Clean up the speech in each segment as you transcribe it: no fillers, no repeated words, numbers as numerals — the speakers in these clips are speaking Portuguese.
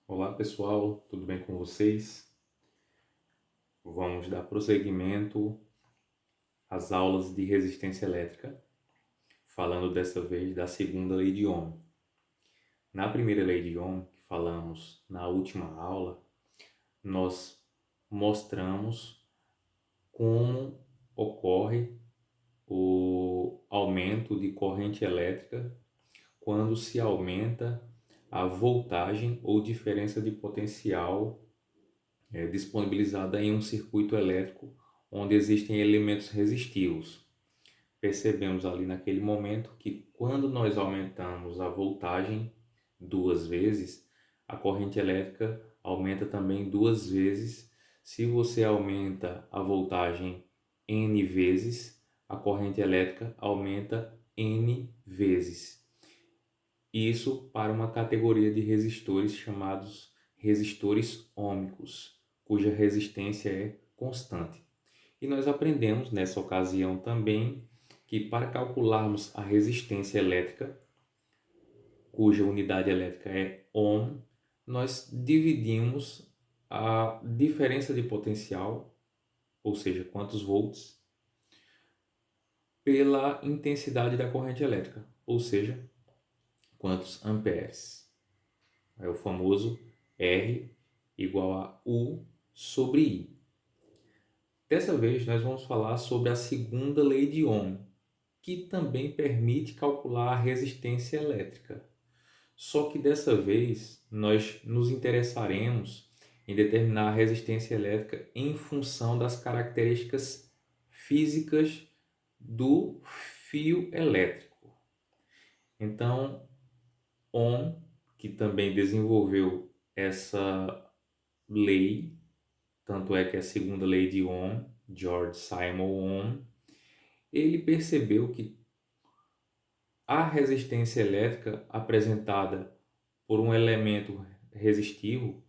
Olá pessoal, tudo bem com vocês? Vamos dar prosseguimento às aulas de resistência elétrica, falando dessa vez da segunda lei de Ohm. Na primeira lei de Ohm, que falamos na última aula, nós mostramos como ocorre o aumento de corrente elétrica quando se aumenta a voltagem ou diferença de potencial disponibilizada em um circuito elétrico onde existem elementos resistivos. Percebemos ali naquele momento que quando nós aumentamos a voltagem duas vezes, a corrente elétrica aumenta também duas vezes. Se você aumenta a voltagem N vezes, a corrente elétrica aumenta N vezes. Isso para uma categoria de resistores chamados resistores ôhmicos, cuja resistência é constante. E nós aprendemos nessa ocasião também que para calcularmos a resistência elétrica, cuja unidade elétrica é ohm, nós dividimos a diferença de potencial, ou seja, quantos volts, pela intensidade da corrente elétrica, ou seja, quantos amperes. É o famoso R igual a U sobre I. Dessa vez nós vamos falar sobre a segunda lei de Ohm, que também permite calcular a resistência elétrica. Só que dessa vez nós nos interessaremos em determinar a resistência elétrica em função das características físicas do fio elétrico. Então, Ohm, que também desenvolveu essa lei, tanto é que a segunda lei de Ohm, George Simon Ohm, ele percebeu que a resistência elétrica apresentada por um elemento resistivo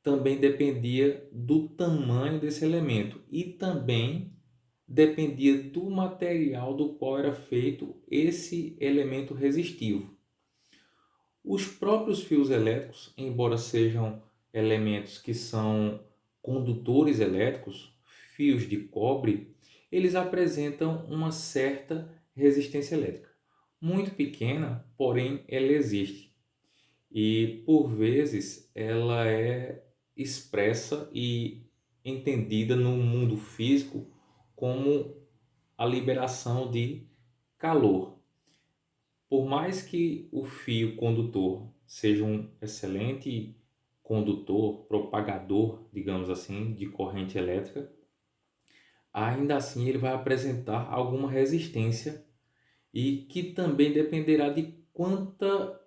também dependia do tamanho desse elemento e também dependia do material do qual era feito esse elemento resistivo. Os próprios fios elétricos, embora sejam elementos que são condutores elétricos, fios de cobre, eles apresentam uma certa resistência elétrica. Muito pequena, porém ela existe. E por vezes ela é expressa e entendida no mundo físico como a liberação de calor. Por mais que o fio condutor seja um excelente condutor, propagador, digamos assim, de corrente elétrica, ainda assim ele vai apresentar alguma resistência e que também dependerá de quanta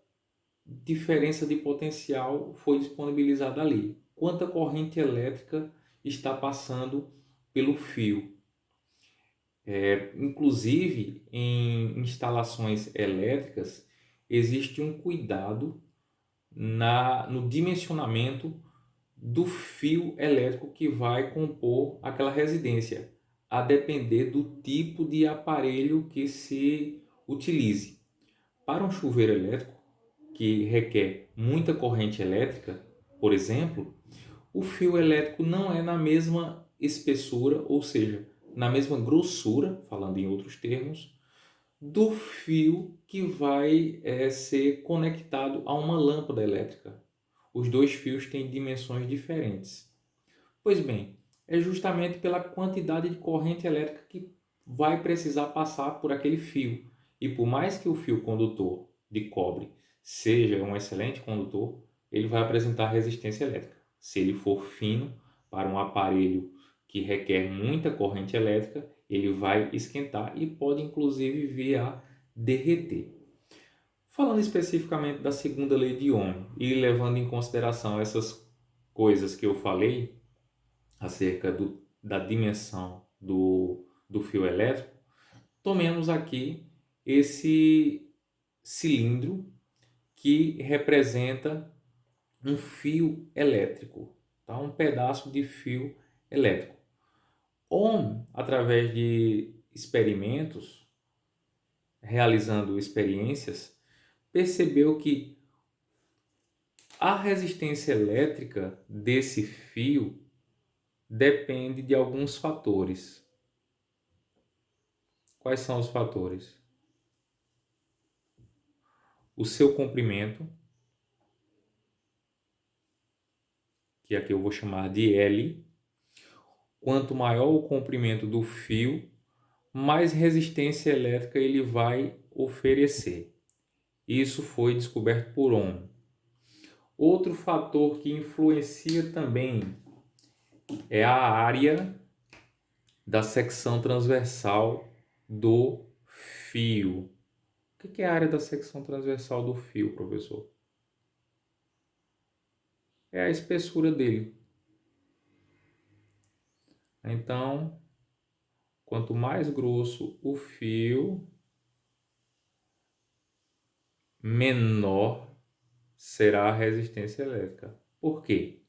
diferença de potencial foi disponibilizada ali, quanta corrente elétrica está passando pelo fio. Inclusive, em instalações elétricas, existe um cuidado no dimensionamento do fio elétrico que vai compor aquela residência, a depender do tipo de aparelho que se utilize. Para um chuveiro elétrico, que requer muita corrente elétrica, por exemplo, o fio elétrico não é na mesma espessura, ou seja, na mesma grossura, falando em outros termos, do fio que vai ser conectado a uma lâmpada elétrica. Os dois fios têm dimensões diferentes. Pois bem, é justamente pela quantidade de corrente elétrica que vai precisar passar por aquele fio. E por mais que o fio condutor de cobre seja um excelente condutor, ele vai apresentar resistência elétrica. Se ele for fino para um aparelho que requer muita corrente elétrica, ele vai esquentar e pode inclusive vir a derreter. Falando especificamente da segunda lei de Ohm e levando em consideração essas coisas que eu falei acerca da dimensão do fio elétrico, tomemos aqui esse cilindro que representa um fio elétrico, tá? Um pedaço de fio elétrico. Ohm, através de experimentos, realizando experiências, percebeu que A resistência elétrica desse fio depende de alguns fatores. Quais são os fatores? O seu comprimento, que aqui eu vou chamar de L. Quanto maior o comprimento do fio, mais resistência elétrica ele vai oferecer. Isso foi descoberto por Ohm. Outro fator que influencia também é a área da secção transversal do fio. O que é a área da secção transversal do fio, professor? É a espessura dele. Então, quanto mais grosso o fio, menor será a resistência elétrica. Por quê?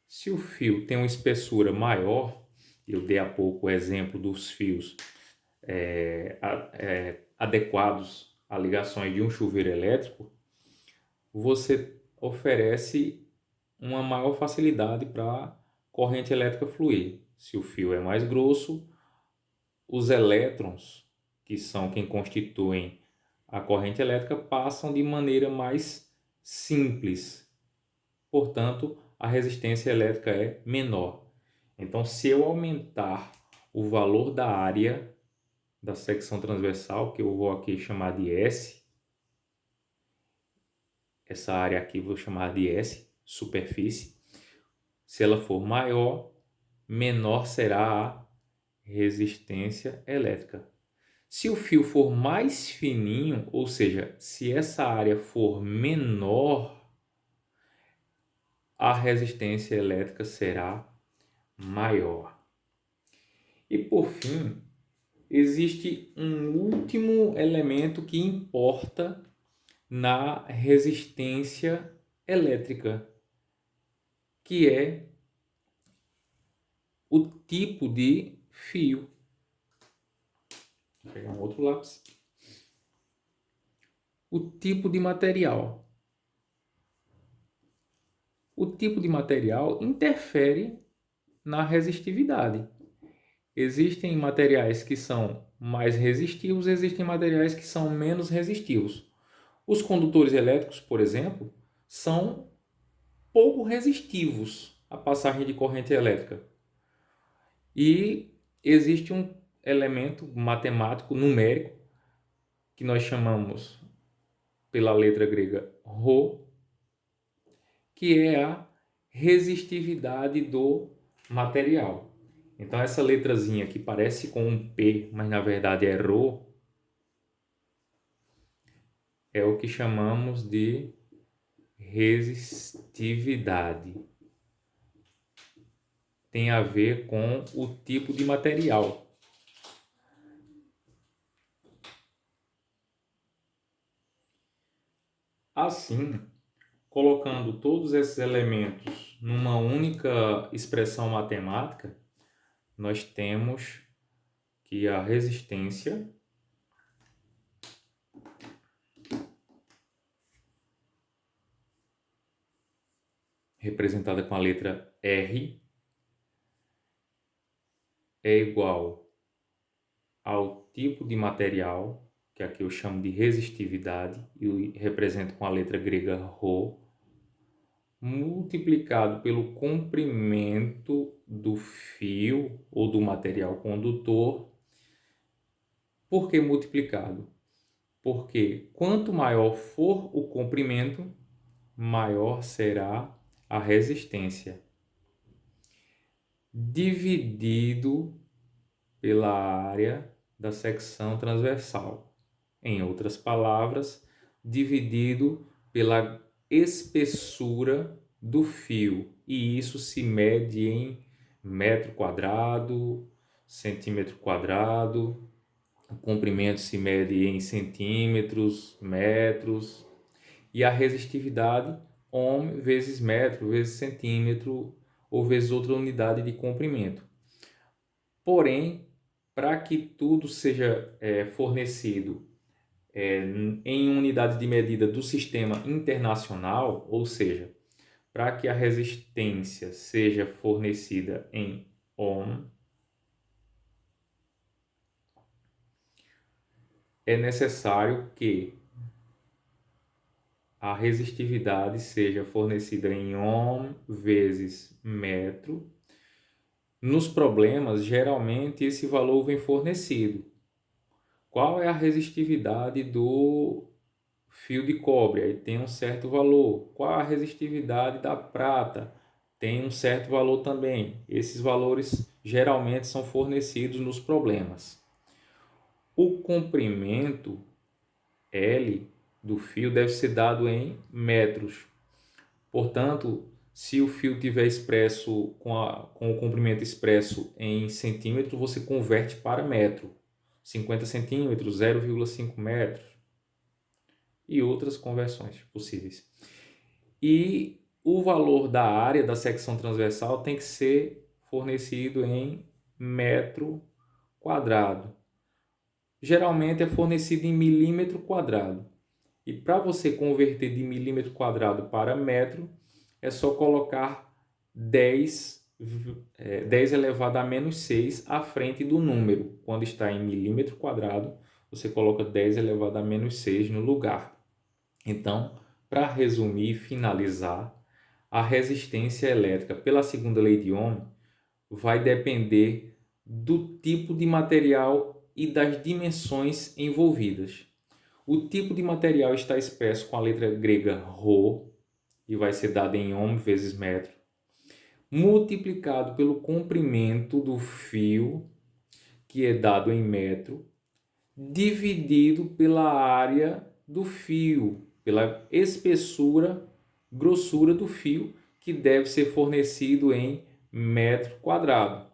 Se o fio tem uma espessura maior, eu dei há pouco o exemplo dos fios adequados a ligações de um chuveiro elétrico, você oferece uma maior facilidade para a corrente elétrica fluir. Se o fio é mais grosso, os elétrons, que são quem constituem a corrente elétrica, passam de maneira mais simples. Portanto, a resistência elétrica é menor. Então, se eu aumentar o valor da área da secção transversal, que eu vou aqui chamar de S, essa área aqui eu vou chamar de S, superfície, se ela for maior, menor será a resistência elétrica. Se o fio for mais fininho, ou seja, se essa área for menor, a resistência elétrica será maior. E por fim, existe um último elemento que importa na resistência elétrica, que é o tipo de fio. Vou pegar um outro lápis. O tipo de material. O tipo de material interfere na resistividade. Existem materiais que são mais resistivos, existem materiais que são menos resistivos. Os condutores elétricos, por exemplo, são pouco resistivos à passagem de corrente elétrica. E existe um elemento matemático, numérico, que nós chamamos pela letra grega ρ, que é a resistividade do material. Então essa letrazinha que parece com um P, mas na verdade é ρ, é o que chamamos de resistividade. Tem a ver com o tipo de material. Assim, colocando todos esses elementos numa única expressão matemática, nós temos que a resistência representada com a letra R é igual ao tipo de material, que aqui eu chamo de resistividade, e represento com a letra grega ρ, multiplicado pelo comprimento do fio ou do material condutor. Por que multiplicado? Porque quanto maior for o comprimento, maior será a resistência, dividido pela área da secção transversal. Em outras palavras, dividido pela espessura do fio. E isso se mede em metro quadrado, centímetro quadrado. O comprimento se mede em centímetros, metros. E a resistividade, ohm vezes metro, vezes centímetro, ou vezes outra unidade de comprimento. Porém, para que tudo seja fornecido em unidade de medida do sistema internacional, ou seja, para que a resistência seja fornecida em ohm, é necessário que a resistividade seja fornecida em ohm vezes metro. Nos problemas, geralmente esse valor vem fornecido. Qual é a resistividade do fio de cobre? Aí tem um certo valor. Qual a resistividade da prata? Tem um certo valor também. Esses valores geralmente são fornecidos nos problemas. O comprimento L do fio deve ser dado em metros. Portanto, se o fio tiver expresso com o comprimento expresso em centímetro, você converte para metro. 50 centímetros, 0,5 metros e outras conversões possíveis. E o valor da área da secção transversal tem que ser fornecido em metro quadrado. Geralmente é fornecido em milímetro quadrado. E para você converter de milímetro quadrado para metro, é só colocar 10 elevado a menos 6 à frente do número. Quando está em milímetro quadrado, você coloca 10 elevado a menos 6 no lugar. Então, para resumir e finalizar, a resistência elétrica pela segunda lei de Ohm vai depender do tipo de material e das dimensões envolvidas. O tipo de material está expresso com a letra grega ρ, e vai ser dado em ohm vezes metro, multiplicado pelo comprimento do fio, que é dado em metro, dividido pela área do fio, pela espessura, grossura do fio, que deve ser fornecido em metro quadrado.